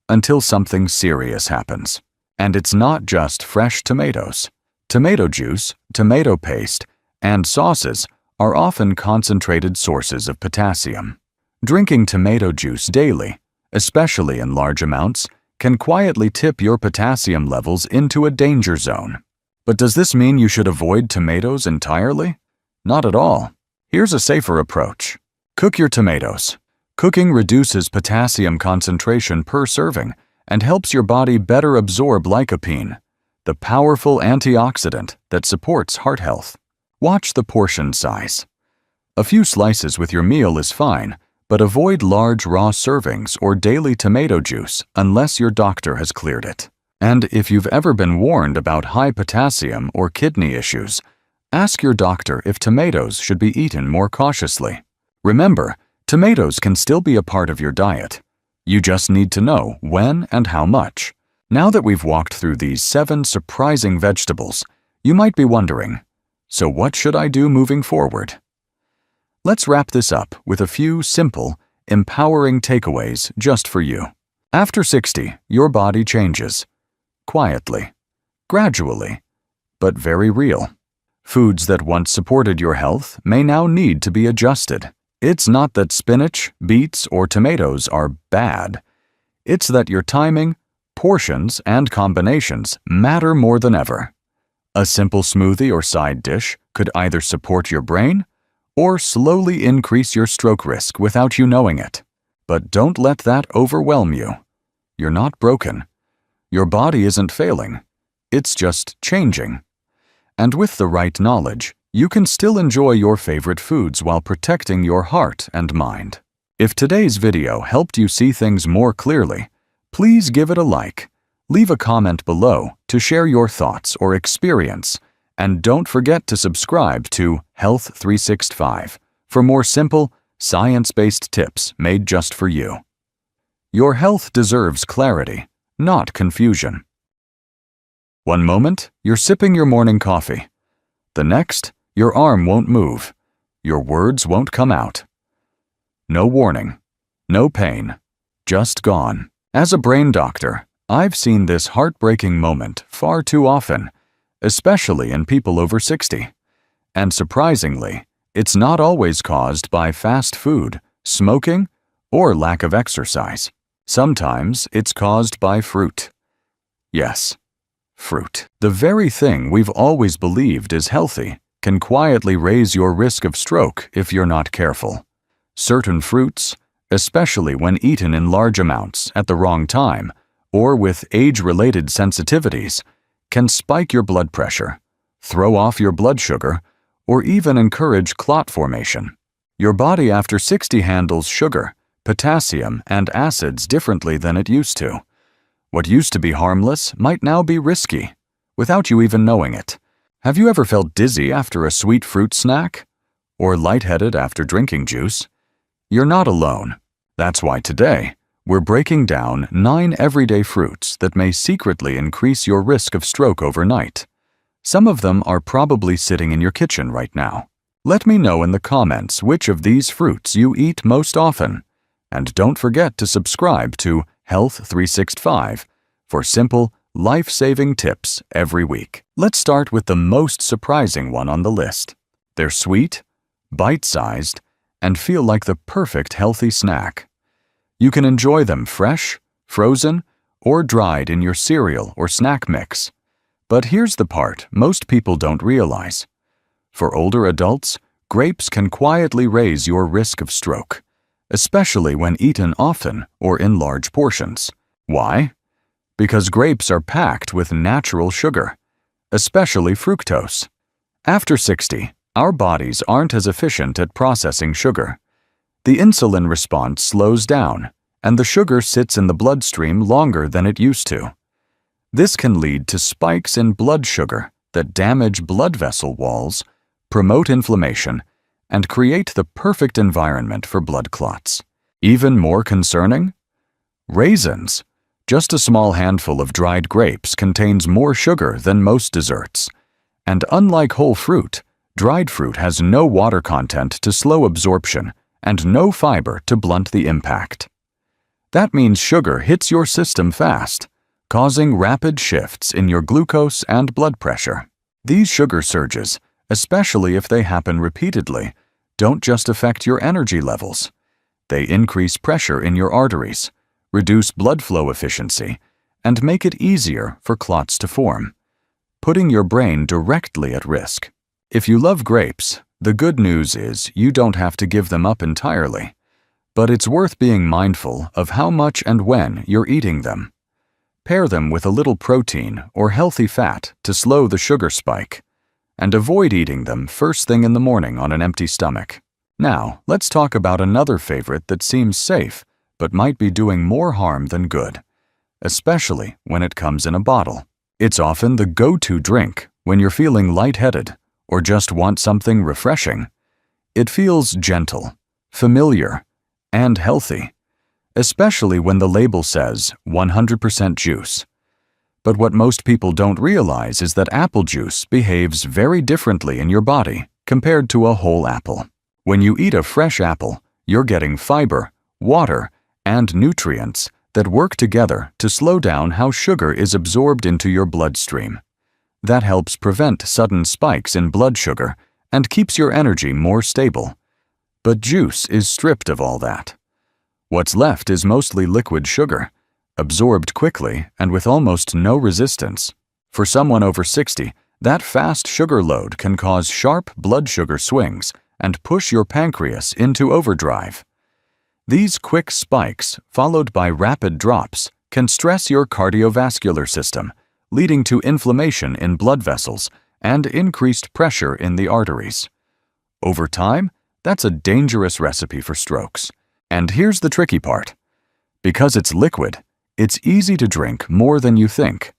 until something serious happens. And it's not just fresh tomatoes. Tomato juice, tomato paste, and sauces are often concentrated sources of potassium. Drinking tomato juice daily, especially in large amounts, can quietly tip your potassium levels into a danger zone. But does this mean you should avoid tomatoes entirely? Not at all. Here's a safer approach. Cook your tomatoes. Cooking reduces potassium concentration per serving and helps your body better absorb lycopene, the powerful antioxidant that supports heart health. Watch the portion size. A few slices with your meal is fine, but avoid large raw servings or daily tomato juice unless your doctor has cleared it. And if you've ever been warned about high potassium or kidney issues, ask your doctor if tomatoes should be eaten more cautiously. Remember, tomatoes can still be a part of your diet. You just need to know when and how much. Now that we've walked through these 7 surprising vegetables, you might be wondering, So what should I do moving forward? Let's wrap this up with a few simple, empowering takeaways just for you. After 60, your body changes. Quietly, gradually, but very real. Foods that once supported your health may now need to be adjusted. It's not that spinach, beets, or tomatoes are bad. It's that your timing, portions, and combinations matter more than ever. A simple smoothie or side dish could either support your brain or slowly increase your stroke risk without you knowing it. But don't let that overwhelm you. You're not broken. Your body isn't failing. It's just changing. And with the right knowledge, you can still enjoy your favorite foods while protecting your heart and mind. If today's video helped you see things more clearly, please give it a like. Leave a comment below to share your thoughts or experience, and don't forget to subscribe to Health 365 for more simple, science-based tips made just for you. Your health deserves clarity, not confusion. One moment, you're sipping your morning coffee. The next, your arm won't move. Your words won't come out. No warning, no pain, just gone. As a brain doctor, I've seen this heartbreaking moment far too often, especially in people over 60. And surprisingly, it's not always caused by fast food, smoking, or lack of exercise. Sometimes it's caused by fruit. Yes, fruit. The very thing we've always believed is healthy can quietly raise your risk of stroke if you're not careful. Certain fruits, especially when eaten in large amounts at the wrong time or with age-related sensitivities, can spike your blood pressure, throw off your blood sugar, or even encourage clot formation. Your body after 60 handles sugar, potassium, and acids differently than it used to. What used to be harmless might now be risky, without you even knowing it. Have you ever felt dizzy after a sweet fruit snack? Or lightheaded after drinking juice? You're not alone. That's why today, we're breaking down 9 everyday fruits that may secretly increase your risk of stroke overnight. Some of them are probably sitting in your kitchen right now. Let me know in the comments which of these fruits you eat most often. And don't forget to subscribe to Health 365 for simple, life-saving tips every week. Let's start with the most surprising one on the list. They're sweet, bite-sized, and feel like the perfect healthy snack. You can enjoy them fresh, frozen, or dried in your cereal or snack mix. But here's the part most people don't realize. For older adults, grapes can quietly raise your risk of stroke, especially when eaten often or in large portions. Why? Because grapes are packed with natural sugar, especially fructose. After 60, our bodies aren't as efficient at processing sugar. The insulin response slows down, and the sugar sits in the bloodstream longer than it used to. This can lead to spikes in blood sugar that damage blood vessel walls, promote inflammation, and create the perfect environment for blood clots. Even more concerning? Raisins. Just a small handful of dried grapes contains more sugar than most desserts. And unlike whole fruit, dried fruit has no water content to slow absorption and no fiber to blunt the impact. That means sugar hits your system fast, causing rapid shifts in your glucose and blood pressure. These sugar surges, especially if they happen repeatedly, don't just affect your energy levels. They increase pressure in your arteries, reduce blood flow efficiency, and make it easier for clots to form, putting your brain directly at risk. If you love grapes, the good news is you don't have to give them up entirely, but it's worth being mindful of how much and when you're eating them. Pair them with a little protein or healthy fat to slow the sugar spike, and avoid eating them first thing in the morning on an empty stomach. Now, let's talk about another favorite that seems safe but might be doing more harm than good, especially when it comes in a bottle. It's often the go-to drink when you're feeling lightheaded or just want something refreshing. It feels gentle, familiar, and healthy, especially when the label says 100% juice. But what most people don't realize is that apple juice behaves very differently in your body compared to a whole apple. When you eat a fresh apple, you're getting fiber, water, and nutrients that work together to slow down how sugar is absorbed into your bloodstream. That helps prevent sudden spikes in blood sugar and keeps your energy more stable. But juice is stripped of all that. What's left is mostly liquid sugar, absorbed quickly and with almost no resistance. For someone over 60, that fast sugar load can cause sharp blood sugar swings and push your pancreas into overdrive. These quick spikes, followed by rapid drops, can stress your cardiovascular system, leading to inflammation in blood vessels and increased pressure in the arteries. Over time, that's a dangerous recipe for strokes. And here's the tricky part. Because it's liquid, it's easy to drink more than you think.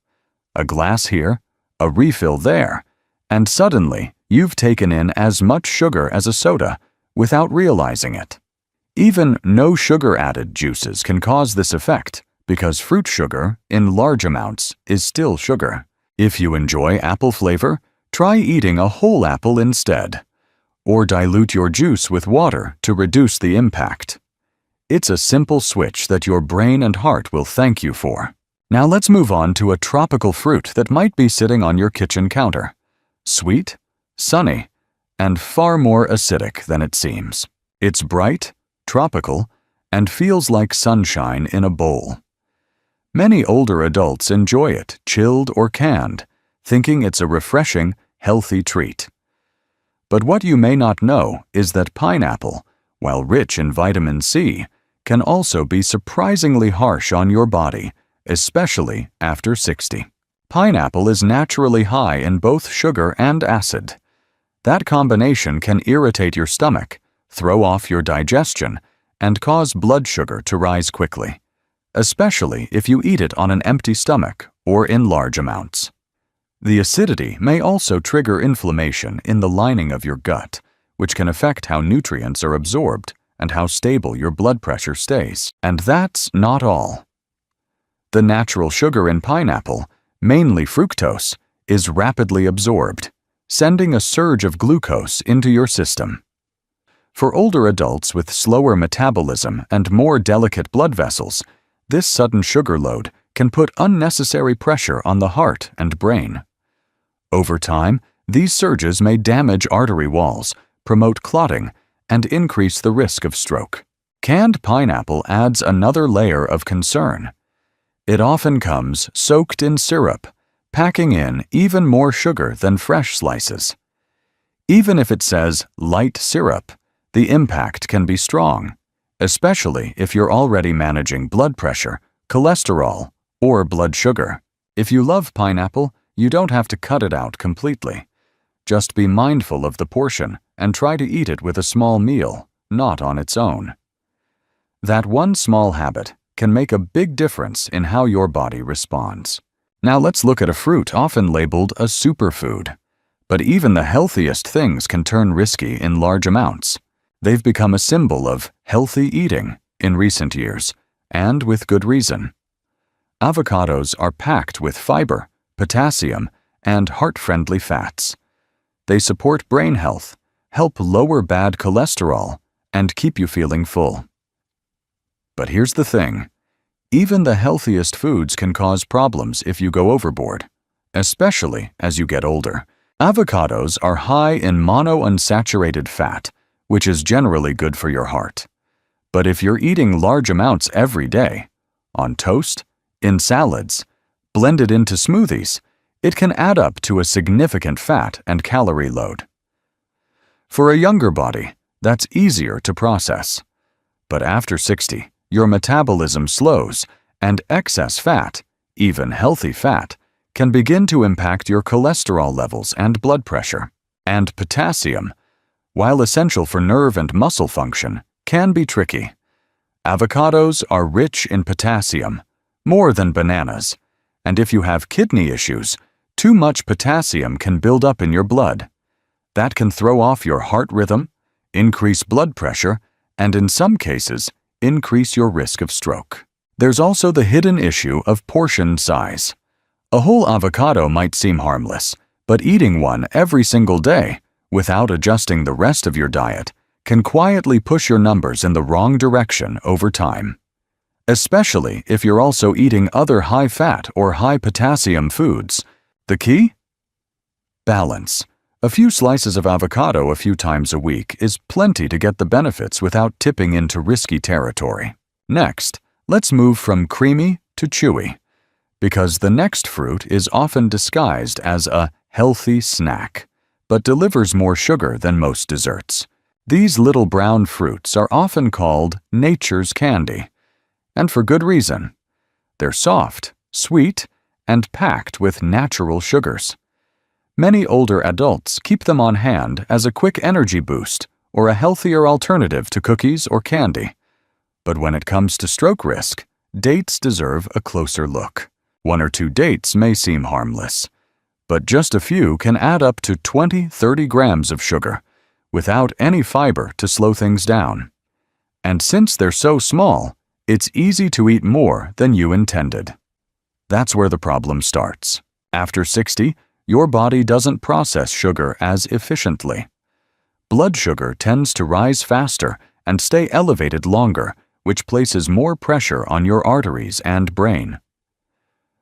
A glass here, a refill there, and suddenly you've taken in as much sugar as a soda without realizing it. Even no sugar-added juices can cause this effect because fruit sugar, in large amounts, is still sugar. If you enjoy apple flavor, try eating a whole apple instead, or dilute your juice with water to reduce the impact. It's a simple switch that your brain and heart will thank you for. Now let's move on to a tropical fruit that might be sitting on your kitchen counter. Sweet, sunny, and far more acidic than it seems. It's bright, tropical, and feels like sunshine in a bowl. Many older adults enjoy it chilled or canned, thinking it's a refreshing, healthy treat. But what you may not know is that pineapple, while rich in vitamin C, can also be surprisingly harsh on your body, especially after 60. Pineapple is naturally high in both sugar and acid. That combination can irritate your stomach, throw off your digestion, and cause blood sugar to rise quickly, especially if you eat it on an empty stomach or in large amounts. The acidity may also trigger inflammation in the lining of your gut, which can affect how nutrients are absorbed and how stable your blood pressure stays. And that's not all. The natural sugar in pineapple, mainly fructose, is rapidly absorbed, sending a surge of glucose into your system. For older adults with slower metabolism and more delicate blood vessels, this sudden sugar load can put unnecessary pressure on the heart and brain. Over time, these surges may damage artery walls, promote clotting, and increase the risk of stroke. Canned pineapple adds another layer of concern. It often comes soaked in syrup, packing in even more sugar than fresh slices. Even if it says light syrup, the impact can be strong, especially if you're already managing blood pressure, cholesterol, or blood sugar. If you love pineapple, you don't have to cut it out completely. Just be mindful of the portion and try to eat it with a small meal, not on its own. That one small habit can make a big difference in how your body responds. Now let's look at a fruit often labeled a superfood. But even the healthiest things can turn risky in large amounts. They've become a symbol of healthy eating in recent years, and with good reason. Avocados are packed with fiber, potassium, and heart-friendly fats. They support brain health, help lower bad cholesterol, and keep you feeling full. But here's the thing. Even the healthiest foods can cause problems if you go overboard, especially as you get older. Avocados are high in monounsaturated fat, which is generally good for your heart. But if you're eating large amounts every day, on toast, in salads, blended into smoothies, it can add up to a significant fat and calorie load. For a younger body, that's easier to process. But after 60, your metabolism slows, and excess fat, even healthy fat, can begin to impact your cholesterol levels and blood pressure. And potassium, while essential for nerve and muscle function, can be tricky. Avocados are rich in potassium, more than bananas, and if you have kidney issues, too much potassium can build up in your blood. That can throw off your heart rhythm, increase blood pressure, and in some cases, increase your risk of stroke. There's also the hidden issue of portion size. A whole avocado might seem harmless, but eating one every single day, without adjusting the rest of your diet, can quietly push your numbers in the wrong direction over time. Especially if you're also eating other high-fat or high-potassium foods. The key? Balance. A few slices of avocado a few times a week is plenty to get the benefits without tipping into risky territory. Next, let's move from creamy to chewy, because the next fruit is often disguised as a healthy snack, but delivers more sugar than most desserts. These little brown fruits are often called nature's candy, and for good reason. They're soft, sweet, and packed with natural sugars. Many older adults keep them on hand as a quick energy boost or a healthier alternative to cookies or candy. But when it comes to stroke risk, dates deserve a closer look. 1 or 2 dates may seem harmless, but just a few can add up to 20-30 grams of sugar without any fiber to slow things down. And since they're so small, it's easy to eat more than you intended. That's where the problem starts. After 60, your body doesn't process sugar as efficiently. Blood sugar tends to rise faster and stay elevated longer, which places more pressure on your arteries and brain.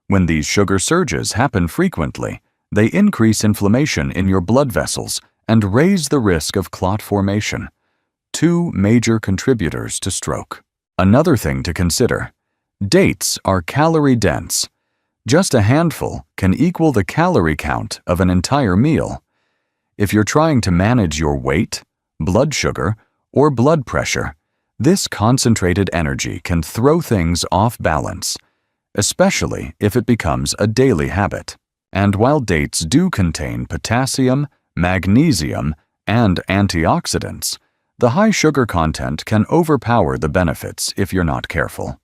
When these sugar surges happen frequently, they increase inflammation in your blood vessels and raise the risk of clot formation, 2 major contributors to stroke. Another thing to consider: dates are calorie-dense. Just a handful can equal the calorie count of an entire meal. If you're trying to manage your weight, blood sugar, or blood pressure, this concentrated energy can throw things off balance, especially if it becomes a daily habit. And while dates do contain potassium, magnesium, and antioxidants, the high sugar content can overpower the benefits if you're not careful.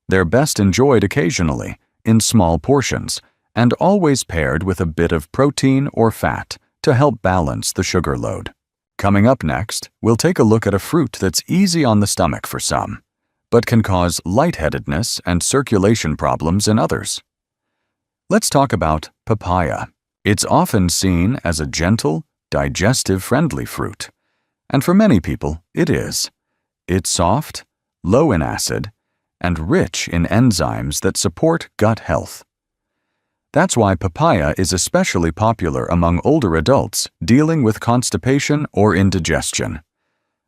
They're best enjoyed occasionally, in small portions, and always paired with a bit of protein or fat to help balance the sugar load. Coming up next, we'll take a look at a fruit that's easy on the stomach for some, but can cause lightheadedness and circulation problems in others. Let's talk about papaya. It's often seen as a gentle, digestive-friendly fruit, and for many people, it is. It's soft, low in acid, and rich in enzymes that support gut health. That's why papaya is especially popular among older adults dealing with constipation or indigestion.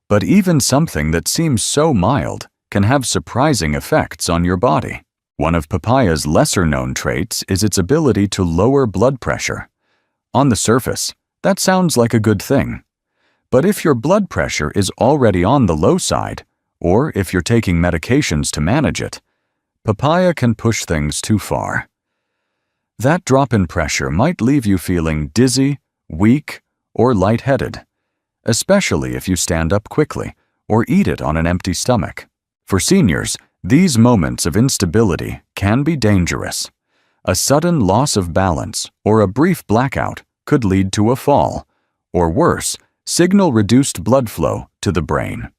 But even something that seems so mild can have surprising effects on your body. One of papaya's lesser-known traits is its ability to lower blood pressure. On the surface, that sounds like a good thing. But if your blood pressure is already on the low side, or if you're taking medications to manage it, papaya can push things too far. That drop in pressure might leave you feeling dizzy, weak, or lightheaded, especially if you stand up quickly or eat it on an empty stomach. For seniors, these moments of instability can be dangerous. A sudden loss of balance or a brief blackout could lead to a fall, or worse, signal reduced blood flow to the brain.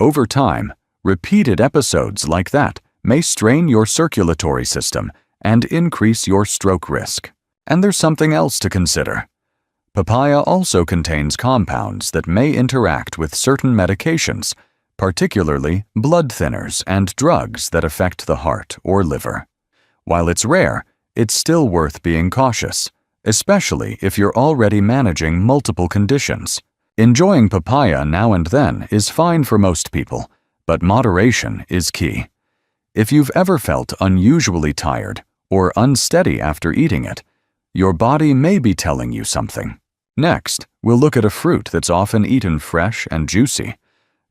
Over time, repeated episodes like that may strain your circulatory system and increase your stroke risk. And there's something else to consider. Papaya also contains compounds that may interact with certain medications, particularly blood thinners and drugs that affect the heart or liver. While it's rare, it's still worth being cautious, especially if you're already managing multiple conditions. Enjoying papaya now and then is fine for most people, but moderation is key. If you've ever felt unusually tired or unsteady after eating it, your body may be telling you something. Next, we'll look at a fruit that's often eaten fresh and juicy,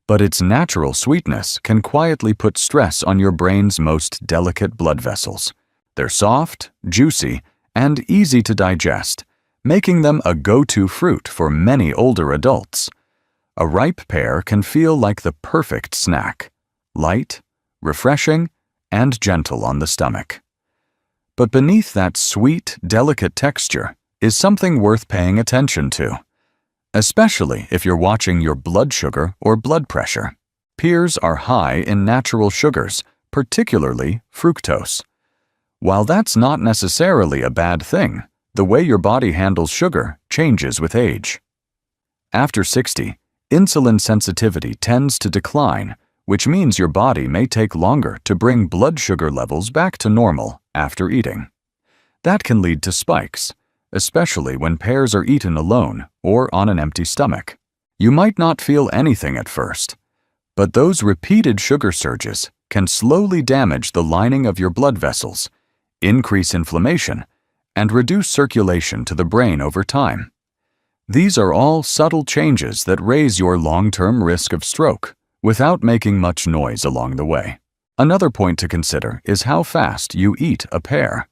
but its natural sweetness can quietly put stress on your brain's most delicate blood vessels. They're soft, juicy, and easy to digest, making them a go-to fruit for many older adults. A ripe pear can feel like the perfect snack, light, refreshing, and gentle on the stomach. But beneath that sweet, delicate texture is something worth paying attention to, especially if you're watching your blood sugar or blood pressure. Pears are high in natural sugars, particularly fructose. While that's not necessarily a bad thing, the way your body handles sugar changes with age. After 60, insulin sensitivity tends to decline, which means your body may take longer to bring blood sugar levels back to normal after eating. That can lead to spikes, especially when pears are eaten alone or on an empty stomach. You might not feel anything at first, but those repeated sugar surges can slowly damage the lining of your blood vessels, increase inflammation, and reduce circulation to the brain over time. These are all subtle changes that raise your long-term risk of stroke without making much noise along the way. Another point to consider is how fast you eat a pear.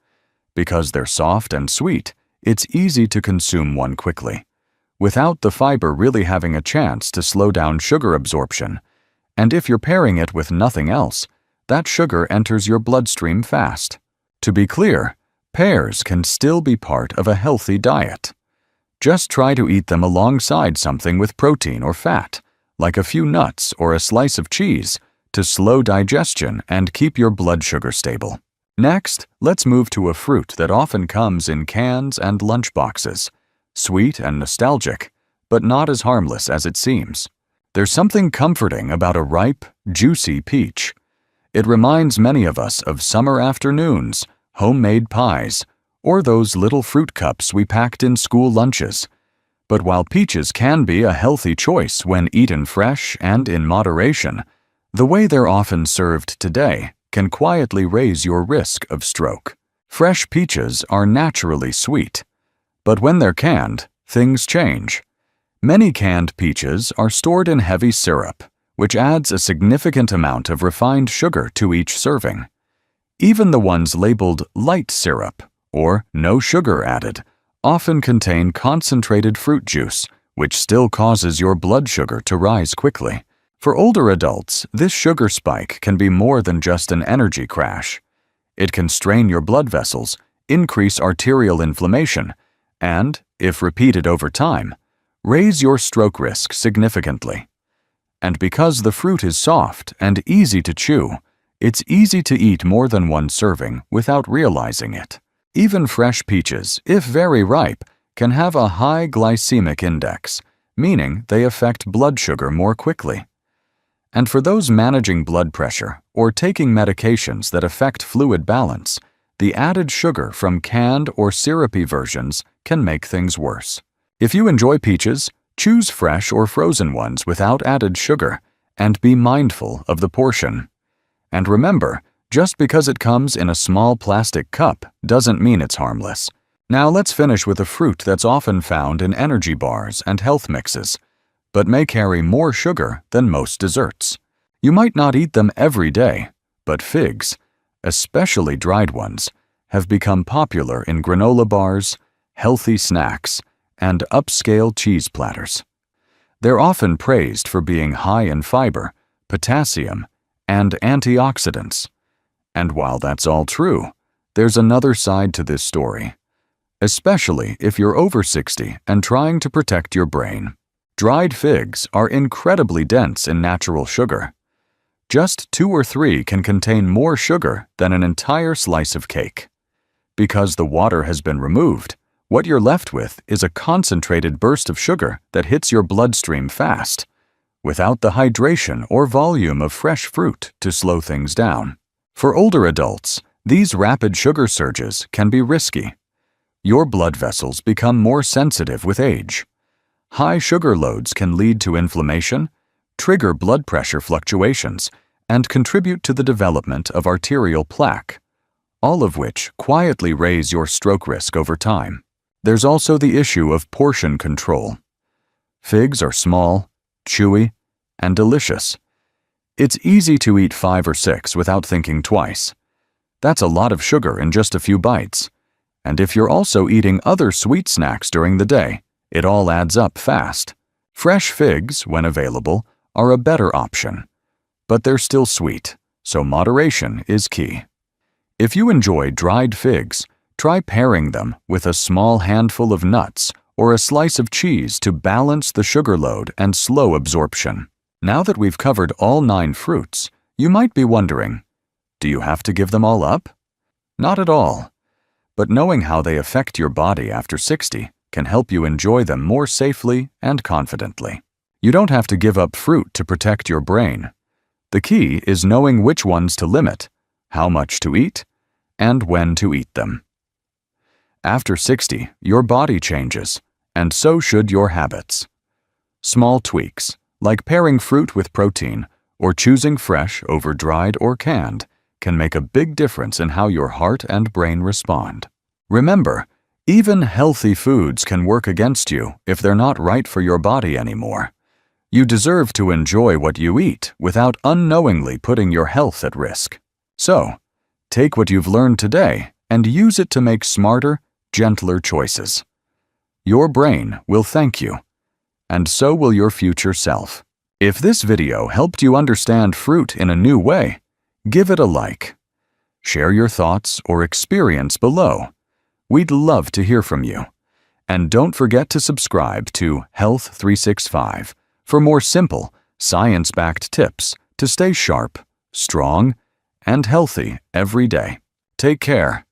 Because they're soft and sweet, it's easy to consume one quickly, without the fiber really having a chance to slow down sugar absorption. And if you're pairing it with nothing else, that sugar enters your bloodstream fast. To be clear, pears can still be part of a healthy diet. Just try to eat them alongside something with protein or fat, like a few nuts or a slice of cheese, to slow digestion and keep your blood sugar stable. Next, let's move to a fruit that often comes in cans and lunchboxes. Sweet and nostalgic, but not as harmless as it seems. There's something comforting about a ripe, juicy peach. It reminds many of us of summer afternoons, homemade pies, or those little fruit cups we packed in school lunches. But while peaches can be a healthy choice when eaten fresh and in moderation, the way they're often served today can quietly raise your risk of stroke. Fresh peaches are naturally sweet, but when they're canned, things change. Many canned peaches are stored in heavy syrup, which adds a significant amount of refined sugar to each serving. Even the ones labeled light syrup, or no sugar added, often contain concentrated fruit juice, which still causes your blood sugar to rise quickly. For older adults, this sugar spike can be more than just an energy crash. It can strain your blood vessels, increase arterial inflammation, and, if repeated over time, raise your stroke risk significantly. And because the fruit is soft and easy to chew, it's easy to eat more than one serving without realizing it. Even fresh peaches, if very ripe, can have a high glycemic index, meaning they affect blood sugar more quickly. And for those managing blood pressure or taking medications that affect fluid balance, the added sugar from canned or syrupy versions can make things worse. If you enjoy peaches, choose fresh or frozen ones without added sugar, and be mindful of the portion. And remember, just because it comes in a small plastic cup doesn't mean it's harmless. Now let's finish with a fruit that's often found in energy bars and health mixes, but may carry more sugar than most desserts. You might not eat them every day, but figs, especially dried ones, have become popular in granola bars, healthy snacks, and upscale cheese platters. They're often praised for being high in fiber, potassium, and antioxidants. And while that's all true, there's another side to this story, especially if you're over 60 and trying to protect your brain. Dried figs are incredibly dense in natural sugar. Just 2 or 3 can contain more sugar than an entire slice of cake. Because the water has been removed, what you're left with is a concentrated burst of sugar that hits your bloodstream fast, without the hydration or volume of fresh fruit to slow things down. For older adults, these rapid sugar surges can be risky. Your blood vessels become more sensitive with age. High sugar loads can lead to inflammation, trigger blood pressure fluctuations, and contribute to the development of arterial plaque, all of which quietly raise your stroke risk over time. There's also the issue of portion control. Figs are small, chewy, and delicious. It's easy to eat 5 or 6 without thinking twice. That's a lot of sugar in just a few bites. And if you're also eating other sweet snacks during the day, it all adds up fast. Fresh figs, when available, are a better option. But they're still sweet, so moderation is key. If you enjoy dried figs, try pairing them with a small handful of nuts or a slice of cheese to balance the sugar load and slow absorption. Now that we've covered all 9 fruits, you might be wondering, do you have to give them all up? Not at all. But knowing how they affect your body after 60 can help you enjoy them more safely and confidently. You don't have to give up fruit to protect your brain. The key is knowing which ones to limit, how much to eat, and when to eat them. After 60, your body changes, and so should your habits. Small tweaks, like pairing fruit with protein or choosing fresh over dried or canned, can make a big difference in how your heart and brain respond. Remember, even healthy foods can work against you if they're not right for your body anymore. You deserve to enjoy what you eat without unknowingly putting your health at risk. So, take what you've learned today and use it to make smarter, gentler choices. Your brain will thank you, and so will your future self. If this video helped you understand fruit in a new way, give it a like. Share your thoughts or experience below. We'd love to hear from you. And don't forget to subscribe to Health 365 for more simple, science-backed tips to stay sharp, strong, and healthy every day. Take care.